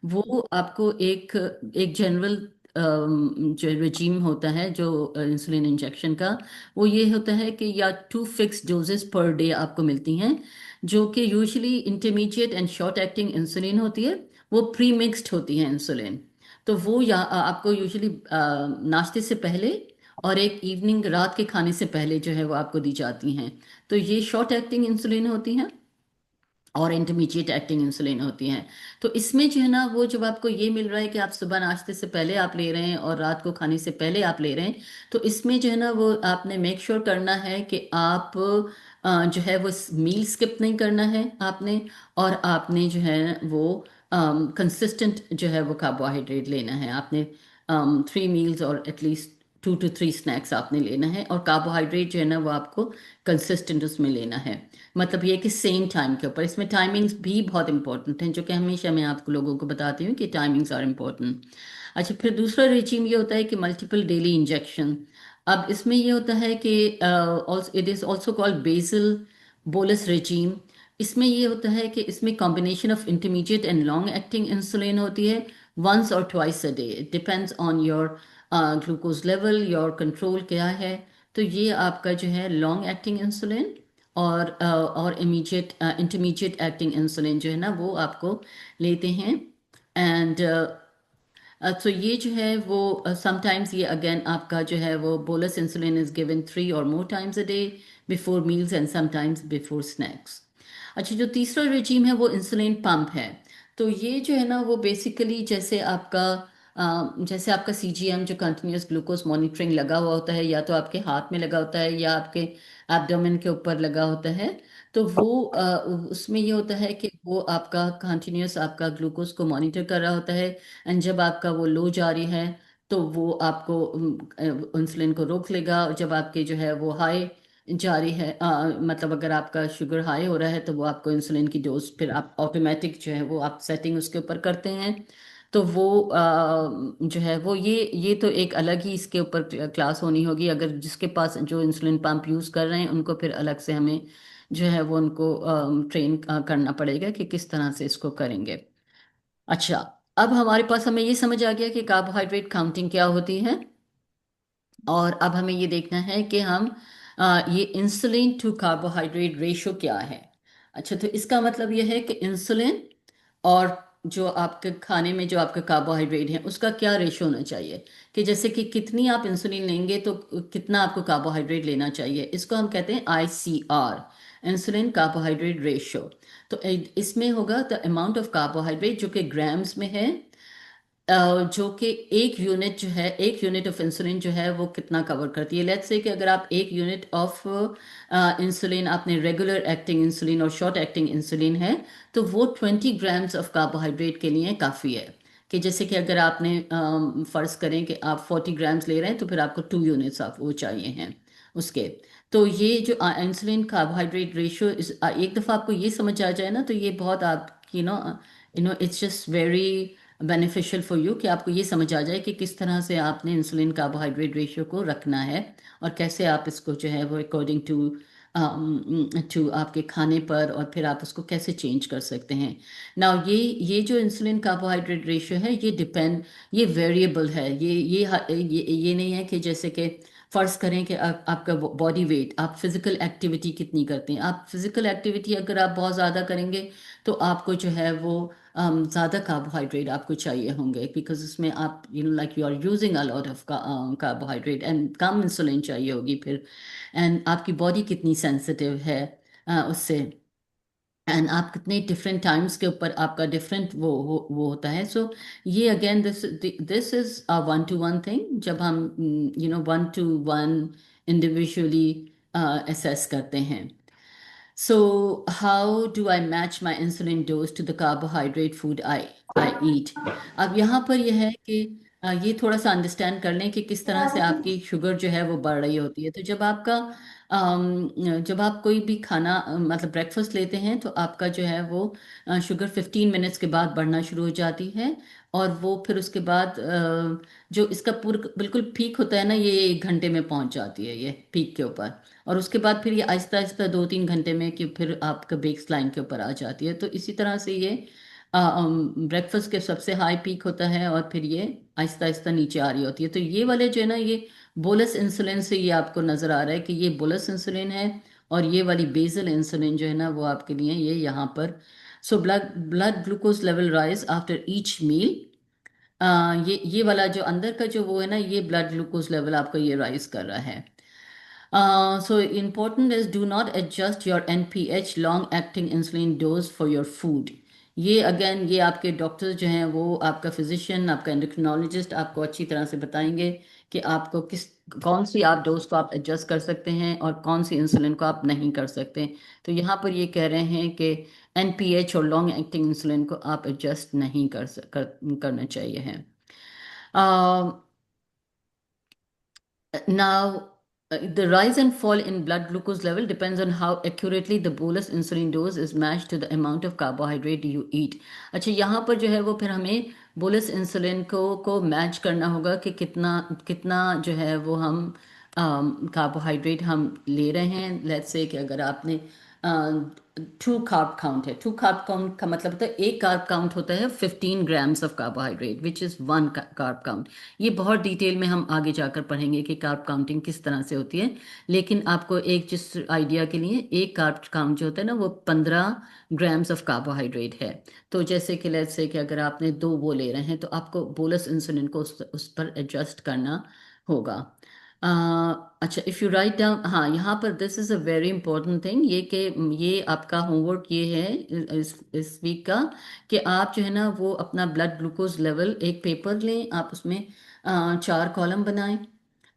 वो आपको एक एक जनरल जो रिजीम होता है जो इंसुलिन इंजेक्शन का, वो ये होता है कि या 2 फिक्स डोजेस पर डे आपको मिलती हैं, जो कि usually intermediate and short acting insulin होती है। वो प्री मिक्स्ड होती है इंसुलिन। तो वो या आपको यूजुअली नाश्ते से पहले और एक इवनिंग रात के खाने से पहले जो है वो आपको दी जाती हैं। तो ये शॉर्ट एक्टिंग इंसुलिन होती हैं। और इंटरमीडिएट एक्टिंग इंसुलिन होती हैं। तो इसमें जो है ना, वो जब आपको ये मिल रहा है कि आप सुबह नाश्ते से पहले आप ले रहे हैं और रात को खाने से पहले आप ले रहे हैं, तो इसमें जो है ना, वो आपने मेक श्योर करना है कि आप जो है वो मील स्किप नहीं करना है आपने, और आपने जो है वो कंसिस्टेंट जो है वो कार्बोहाइड्रेट लेना है आपने। 3 मील्स और एटलीस्ट 2 to 3 स्नैक्स आपने लेना है, और कार्बोहाइड्रेट जो है ना वो आपको कंसिस्टेंट उसमें लेना है। मतलब ये कि सेम टाइम के ऊपर, इसमें टाइमिंग्स भी बहुत इंपॉर्टेंट हैं, जो कि हमेशा मैं आपको लोगों को बताती हूँ कि टाइमिंग्स आर इम्पॉर्टेंट। अच्छा, फिर दूसरा रेजिम ये होता है कि मल्टीपल डेली इंजेक्शन। अब इसमें ये होता है कि it is also called basal bolus regimen. इसमें ये होता है कि इसमें combination of intermediate and long acting insulin होती है, वंस और twice a day. It depends on your glucose level, your control क्या है। तो ये आपका जो है लॉन्ग एक्टिंग इंसुलिन और इमीडिएट इंटरमीडिएट एक्टिंग इंसुलिन जो है ना वो आपको लेते हैं। एंड तो ये जो है वो समटाइम्स ये अगेन आपका जो है वो bolus insulin is given 3 or more times a day before meals and sometimes before snacks. अच्छा, जो तीसरा रेजीम है वो इंसुलिन पंप है। तो ये जो है ना वो बेसिकली जैसे आपका सीजीएम जो कंटिन्यूस ग्लूकोज मॉनिटरिंग लगा हुआ होता है, या तो आपके हाथ में लगा होता है या आपके एब्डोमेन के ऊपर लगा होता है। तो वो उसमें ये होता है कि वो आपका कंटिन्यूस आपका ग्लूकोज को मॉनिटर कर रहा होता है। एंड जब आपका वो लो जारी है तो वो आपको इंसुलिन को रोक लेगा, और जब आपके जो है वो हाई जारी है, मतलब अगर आपका शुगर हाई हो रहा है तो वो आपको इंसुलिन की डोज फिर आप ऑटोमेटिक जो है वो आप सेटिंग उसके ऊपर करते हैं। तो वो जो है वो ये तो एक अलग ही इसके ऊपर क्लास होनी होगी। अगर जिसके पास जो इंसुलिन पंप यूज़ कर रहे हैं उनको फिर अलग से हमें जो है वो उनको ट्रेन करना पड़ेगा कि किस तरह से इसको करेंगे। अच्छा, अब हमारे पास हमें ये समझ आ गया कि कार्बोहाइड्रेट काउंटिंग क्या होती है, और अब हमें ये देखना है कि हम ये इंसुलिन टू कार्बोहाइड्रेट रेशो क्या है। अच्छा, तो इसका मतलब ये है कि इंसुलिन और जो आपके खाने में जो आपका कार्बोहाइड्रेट है उसका क्या रेशो होना चाहिए, कि जैसे कि कितनी आप इंसुलिन लेंगे तो कितना आपको कार्बोहाइड्रेट लेना चाहिए। इसको हम कहते हैं ICR, इंसुलिन कार्बोहाइड्रेट रेशो। तो इसमें होगा द अमाउंट ऑफ कार्बोहाइड्रेट जो कि ग्राम्स में है, जो कि एक यूनिट ऑफ इंसुलिन जो है वो कितना कवर करती है। लेट्स से कि अगर आप एक यूनिट ऑफ इंसुलिन आपने रेगुलर एक्टिंग इंसुलिन और शॉर्ट एक्टिंग इंसुलिन है, तो वो 20 ग्राम्स ऑफ कार्बोहाइड्रेट के लिए काफ़ी है। कि जैसे कि अगर आपने फ़र्ज़ करें कि आप 40 ग्राम्स ले रहे हैं तो फिर आपको 2 यूनिट्स ऑफ वो चाहिए हैं उसके। तो ये जो इंसुलिन कार्बोहाइड्रेट रेशियो एक दफ़ा आपको ये समझ आ जाए ना, तो ये बहुत आप it's just very beneficial for you कि आपको ये समझ आ जाए कि किस तरह से आपने इंसुलिन कार्बोहाइड्रेट रेशियो को रखना है, और कैसे आप इसको जो है वो अकॉर्डिंग टू आपके खाने पर, और फिर आप उसको कैसे चेंज कर सकते हैं। नाउ ये जो इंसुलिन कार्बोहाइड्रेट रेशियो है ये वेरिएबल है। ये नहीं है कि जैसे कि फर्ज करें कि आपका बॉडी वेट, आप फिजिकल एक्टिविटी कितनी करते हैं। आप फिजिकल एक्टिविटी अगर आप बहुत ज़्यादा करेंगे तो आपको जो है वो ज़्यादा कार्बोहाइड्रेट आपको चाहिए होंगे, बिकॉज उसमें आप like you are using a lot of carbohydrate, and कम इंसुलिन चाहिए होगी फिर। एंड आपकी बॉडी कितनी सेंसिटिव है उससे, एंड आप कितने डिफरेंट टाइम्स के ऊपर आपका डिफरेंट वो होता है। सो ये again this is a 1 to 1 thing, जब हम 1 to 1 इंडिविजुअली असेस करते हैं। So, how do I match my insulin dose to the carbohydrate food I eat? अब यहाँ पर यह है कि ये थोड़ा सा अंडरस्टैंड कर लें कि किस तरह से आपकी शुगर जो है वो बढ़ रही होती है। तो जब आप कोई भी खाना मतलब ब्रेकफास्ट लेते हैं तो आपका जो है वो शुगर 15 मिनट्स के बाद बढ़ना शुरू हो जाती है, और वो फिर उसके बाद जो इसका पूरा बिल्कुल पीक होता है ना, ये 1 घंटे में पहुंच जाती है ये पीक के ऊपर। और उसके बाद फिर ये आहिस्ता आहिस्ता 2-3 घंटे में कि फिर आपका बेस लाइन के ऊपर आ जाती है। तो इसी तरह से ये ब्रेकफास्ट के सबसे हाई पीक होता है, और फिर ये आहिस्ता आहिस्ता नीचे आ रही होती है। तो ये वाले जो है ना, ये बोलस इंसुलिन से ये आपको नज़र आ रहा है कि ये बोलस इंसुलिन है, और ये वाली बेसल इंसुलिन जो है ना वो आपके लिए ये यहाँ पर। So blood blood glucose level rise after each meal. ये वाला जो अंदर का जो वो है ना, ये ब्लड ग्लूकोज लेवल आपका ये राइज कर रहा है। So important is do not adjust your NPH long acting insulin dose for your food. ये अगेन ये आपके डॉक्टर जो हैं वो आपका फिजिशियन आपका एंडोक्रिनोलॉजिस्ट आपको अच्छी तरह से बताएंगे कि आपको किस कौन सी आप डोज को आप एडजस्ट कर सकते हैं और कौन सी इंसुलिन को आप नहीं कर सकते। तो यहाँ पर ये कह रहे हैं कि एनपीएच और लॉन्ग एक्टिंग इंसुलिन को आप एडजस्ट नहीं करना चाहिए है। Now, the rise and fall in blood glucose level depends on how accurately the bolus insulin dose is matched to the amount of carbohydrate you eat. अच्छा, यहाँ पर जो है वो फिर हमें बोलस इंसुलिन को मैच करना होगा कि कितना कितना जो है वो हम कार्बोहाइड्रेट हम ले रहे हैं। लेट्स से कि अगर आपने टू कार्ब काउंट है, टू कार्ब काउंट का मतलब होता है एक कार्ब काउंट होता है 15 grams of carbohydrate which is one carb count. ये बहुत डिटेल में हम आगे जाकर पढ़ेंगे कि कार्ब काउंटिंग किस तरह से होती है, लेकिन आपको एक जिस आइडिया के लिए एक कार्ब काउंट जो होता है ना वो 15 ग्राम्स ऑफ कार्बोहाइड्रेट है। तो जैसे कि लेट्स से कि अगर आपने दो वो ले रहे हैं तो आपको बोलस इंसुलिन को उस पर एडजस्ट करना होगा। अच्छा, इफ़ यू राइट डाउन, हाँ यहाँ पर this is a very important thing, ये कि ये आपका होमवर्क ये है इस वीक का कि आप जो है ना वो अपना ब्लड ग्लूकोज लेवल एक पेपर लें, आप उसमें 4 कॉलम बनाएं,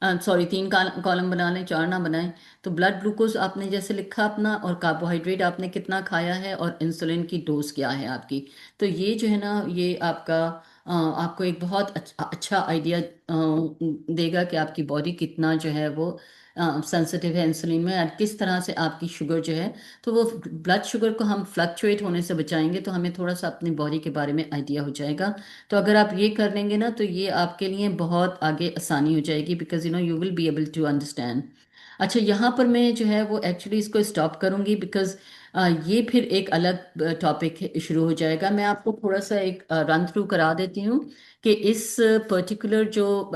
सॉरी 3 कॉलम बना लें, 4 ना बनाएं। तो ब्लड ग्लूकोज आपने जैसे लिखा अपना और कार्बोहाइड्रेट आपने कितना खाया है और इंसुलिन की डोज क्या है आपकी। तो ये जो है ना ये आपका आपको एक बहुत अच्छा आइडिया देगा कि आपकी बॉडी कितना जो है वो सेंसिटिव है इंसुलिन में और किस तरह से आपकी शुगर जो है। तो वो ब्लड शुगर को हम फ्लक्चुएट होने से बचाएंगे तो हमें थोड़ा सा अपनी बॉडी के बारे में आइडिया हो जाएगा। तो अगर आप ये कर लेंगे ना तो ये आपके लिए बहुत आगे आसानी हो जाएगी because you will be able to understand. अच्छा, यहाँ पर मैं जो है वो एक्चुअली इसको स्टॉप करूँगी बिकॉज ये फिर एक अलग टॉपिक शुरू हो जाएगा। मैं आपको थोड़ा सा एक रन थ्रू करा देती हूँ कि इस पर्टिकुलर जो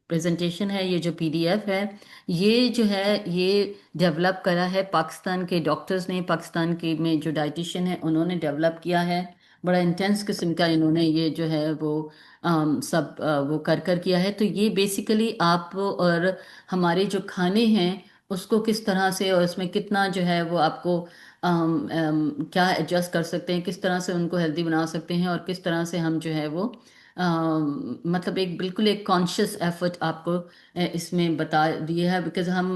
प्रेजेंटेशन है, ये जो पीडीएफ है, ये जो है ये डेवलप करा है पाकिस्तान के डॉक्टर्स ने, पाकिस्तान के में जो डाइटिशियन है उन्होंने डेवलप किया है। बड़ा इंटेंस किस्म का इन्होंने ये जो है वो सब वो कर किया है। तो ये बेसिकली आप और हमारे जो खाने हैं उसको किस तरह से और उसमें कितना जो है वो आपको क्या एडजस्ट कर सकते हैं, किस तरह से उनको हेल्दी बना सकते हैं और किस तरह से हम जो है वो मतलब एक बिल्कुल एक कॉन्शियस एफर्ट आपको इसमें बता दिया है बिकॉज हम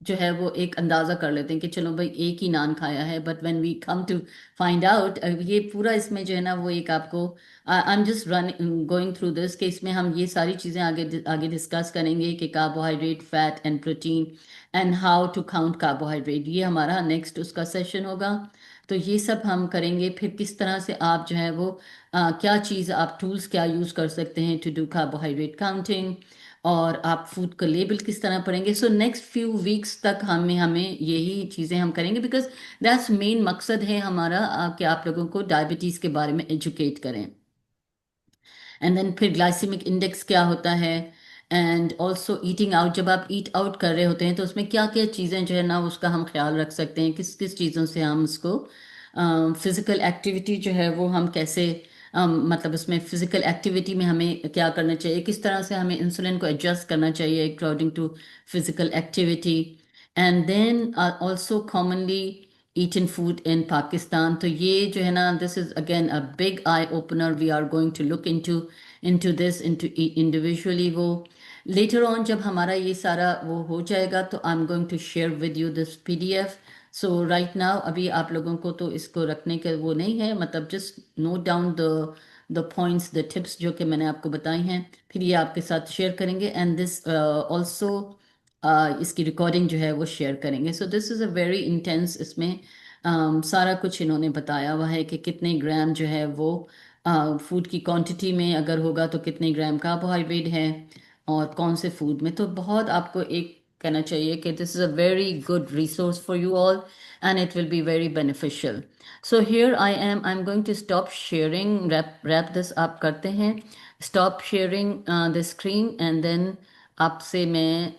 जो है वो एक अंदाजा कर लेते हैं कि चलो भाई एक ही नान खाया है, but when we come to find out ये पूरा इसमें जो है ना वो एक आपको I am just run going through this कि इसमें हम ये सारी चीज़ें आगे आगे डिस्कस करेंगे कि carbohydrate fat and protein and how to count carbohydrate, ये हमारा नेक्स्ट उसका सेशन होगा। तो ये सब हम करेंगे, फिर किस तरह से आप जो है वो क्या चीज़ आप टूल्स क्या यूज़ कर सकते हैं टू डू कार्बोहाइड्रेट काउंटिंग और आप फूड का लेबल किस तरह पढ़ेंगे। सो नेक्स्ट फ्यू वीक्स तक हमें हमें यही चीज़ें हम करेंगे बिकॉज दैट्स मेन मकसद है हमारा कि आप लोगों को डायबिटीज़ के बारे में एजुकेट करें। एंड देन फिर ग्लाइसेमिक इंडेक्स क्या होता है एंड ऑल्सो ईटिंग आउट, जब आप ईट आउट कर रहे होते हैं तो उसमें क्या क्या चीज़ें जो है ना उसका हम ख्याल रख सकते हैं, किस किस चीज़ों से हम उसको फिजिकल एक्टिविटी जो है वो हम कैसे मतलब उसमें फिजिकल एक्टिविटी में हमें क्या करना चाहिए, किस तरह से हमें इंसुलिन को एडजस्ट करना चाहिए according to physical activity. And then also commonly eaten food in Pakistan. तो ये जो है ना this is again a big eye opener, we are going to look into this into individually वो लेटर ऑन जब हमारा ये सारा वो हो जाएगा तो I am going to share with you this PDF. So right now अभी आप लोगों को तो इसको रखने के वो नहीं है, मतलब just note down the points the tips जो कि मैंने आपको बताई हैं, फिर ये आपके साथ शेयर करेंगे एंड दिस ऑल्सो इसकी रिकॉर्डिंग जो है वो शेयर करेंगे। So this is a very intense, इसमें सारा कुछ इन्होंने बताया हुआ है कि कितने ग्राम जो है वो फूड की क्वांटिटी में अगर होगा तो कितने ग्राम कार्बोहाइड्रेट है और कौन से फूड में। तो बहुत आपको एक कहना चाहिए कि this is a very good resource for you all and it will be very beneficial. So here I am going to stop sharing, wrap this आप करते हैं, stop sharing the screen and then आपसे मैं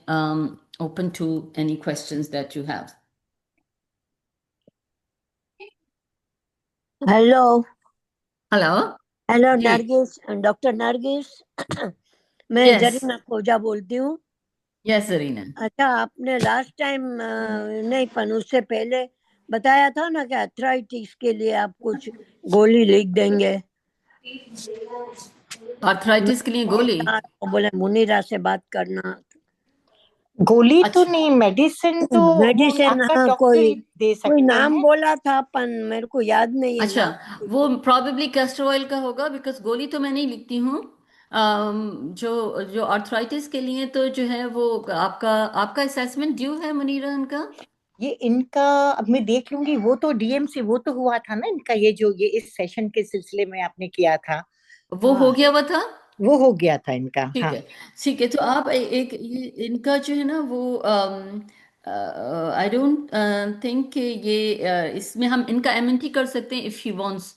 open to any questions that you have. Hello. Hello. Hello जी। Nargis, doctor Nargis. मैं yes. Zarina Khoja बोलती हूँ। Yes Sarina. अच्छा, आपने लास्ट टाइम नहीं पर उससे पहले बताया था ना कि अर्थराइटिस के लिए आप कुछ गोली लिख देंगे। आर्थराइटिस के लिए गोली? वो बोले मुनीरा से बात करना। गोली तो अच्छा नहीं, मेडिसिन तो वो मेडिसिन, आपका हाँ, डॉक्टर कोई ही दे कोई सकते नाम हैं। बोला था पर मेरे को याद नहीं है अच्छा, नाम। वो प्रॉबेबली कैस्टर ऑयल का होगा, बिकॉज गोली तो मैं नहीं लिखती हूँ। जो जो आर्थराइटिस के लिए तो जो है वो आपका आपका असेसमेंट ड्यू है मुनीरा इनका। ये इनका अब मैं देख लूंगी, वो तो डीएमसी वो तो हुआ था ना इनका, ये जो ये इस सेशन के सिलसिले में आपने किया था। वो हो हाँ, गया हुआ था। वो हो गया था इनका। ठीक हाँ है, ठीक है। तो आप एक ये इनका जो है ना वो आई डोंट थिंक ये इसमें हम इनका एमएनटी कर सकते हैं if she wants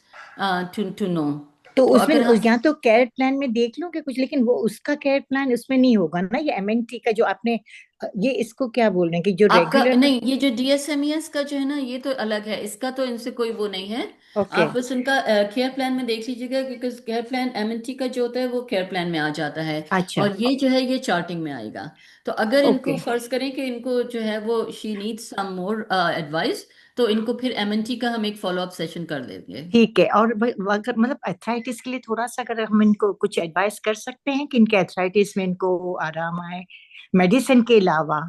to know. तो तो उसमें अगर हम या तो केयर प्लान में देख लूं कि कुछ, लेकिन वो उसका केयर प्लान उसमें नहीं होगा ना, ये एमएनटी का जो आपने ये इसको क्या बोल रहे हैं कि जो आपका रेगुलर में। नहीं, ये जो डीएसएमईएस का जो है ना ये तो अलग है, इसका तो इनसे कोई वो नहीं है। ओके आप बस उनका केयर प्लान में देख लीजिएगा, क्योंकि केयर प्लान एमएनटी का जो होता है वो केयर प्लान में आ जाता है। अच्छा और ये जो है ये चार्टिंग में आएगा। तो अगर इनको ओके फर्ज करें कि इनको जो है वो she needs some more advice, तो इनको फिर एमएनटी का हम एक फॉलो अप सेशन कर देंगे। ठीक है। और अगर मतलब अर्थराइटिस के लिए थोड़ा सा अगर हम इनको कुछ एडवाइस कर सकते हैं कि इनके अर्थराइटिस में इनको आराम आए मेडिसिन के अलावा।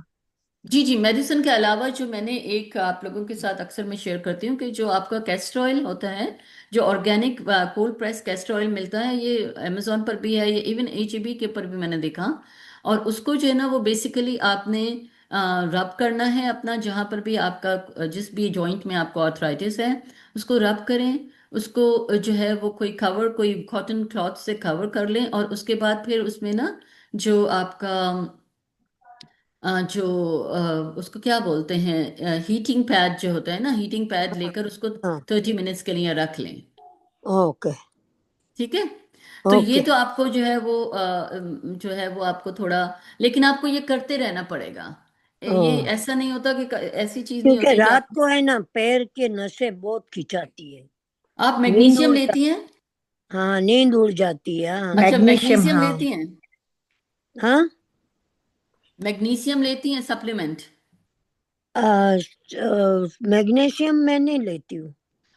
जी जी, मेडिसिन के अलावा जो मैंने एक आप लोगों के साथ अक्सर मैं शेयर करती हूँ कि जो आपका कैस्टर ऑयल होता है, जो organic cold press castor oil मिलता है, ये अमेजोन पर भी है, ये इवन एचईबी के ऊपर भी मैंने देखा। और उसको जो है ना वो बेसिकली आपने रब करना है अपना, जहाँ पर भी आपका जिस भी जॉइंट में आपको आर्थराइटिस है उसको रब करें। उसको जो है वो कोई कवर, कोई कॉटन क्लॉथ से कवर कर लें, और उसके बाद फिर उसमें ना जो आपका जो उसको क्या बोलते हैं, हीटिंग पैड जो होता है ना, हीटिंग पैड लेकर उसको हाँ, 30 मिनट्स के लिए रख लें। ओके ठीक है। तो ये ओके। तो आपको जो है वो जो है वो आपको थोड़ा, लेकिन आपको ये करते रहना पड़ेगा। ये हाँ, ऐसा नहीं होता कि ऐसी चीज नहीं क्योंकि होती कि रात आप को है ना पैर के नसें बहुत खिंचाती है। आप नींद मैग्नीशियम उड़ लेती हैं? हाँ, नींद उड़ जाती है। हाँ अच्छा, मैग्नीशियम मैग्नीशियम हाँ। लेती हैं? हाँ। मैग्नीशियम लेती हैं सप्लीमेंट? मैग्नीशियम मैं नहीं लेती हूँ।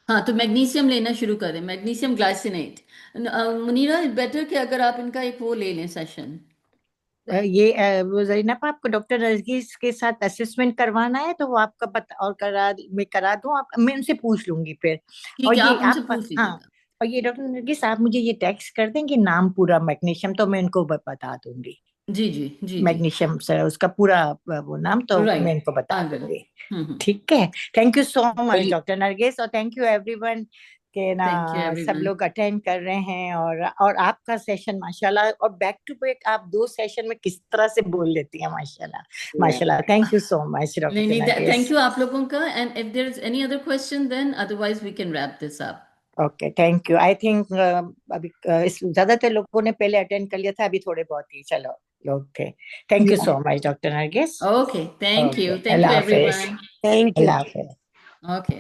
हाँ, तो मैग्नीशियम लेना शुरू करें, मैग्नीशियम ग्लाइसिनेट। मुनीरा, बेटर कि अगर आप इनका एक वो ले लें सेशन। ये वो जरीनप आपको डॉक्टर नरगिस के साथ असेसमेंट करवाना है तो वो आपका पता और मैं करा दूं, आप मैं उनसे पूछ लूंगी फिर। ठीक और है, ये आप उनसे आप पूछ हाँ, लीजिएगा। और ये डॉक्टर नरगिस आप मुझे ये टेक्स्ट कर देंगे नाम पूरा मैग्नीशियम, तो मैं उनको बता दूंगी। जी जी जी जी। मैग्नीशियम सर उसका पूरा वो नाम तो मैं राइट। इनको बता आई विल। दूंगी। ठीक है। Thank you so much doctor Nargis, और थैंक यू एवरीवन के ना थैंक यू सब एवरीवन। लोग अटेंड कर रहे हैं। और आपका सेशन माशाल्लाह, और बैक टू बैक आप 2 सेशन में किस तरह से बोल लेती हैं माशाल्लाह माशाल्लाह। थैंक यू सो मच नहीं डॉक्टर नहीं, नरगिस। थैंक यू आप लोगों का। And if there is any other question then otherwise we can wrap this up. Okay thank you. I think अभी इस ज्यादातर लोगों ने पहले अटेंड कर लिया था, अभी थोड़े बहुत ही चलो लोग थे। Thank you so much doctor Nargis. Okay, thank okay you, thank you Allah Hafiz. Everyone. Thank you. Allah Hafiz. Okay.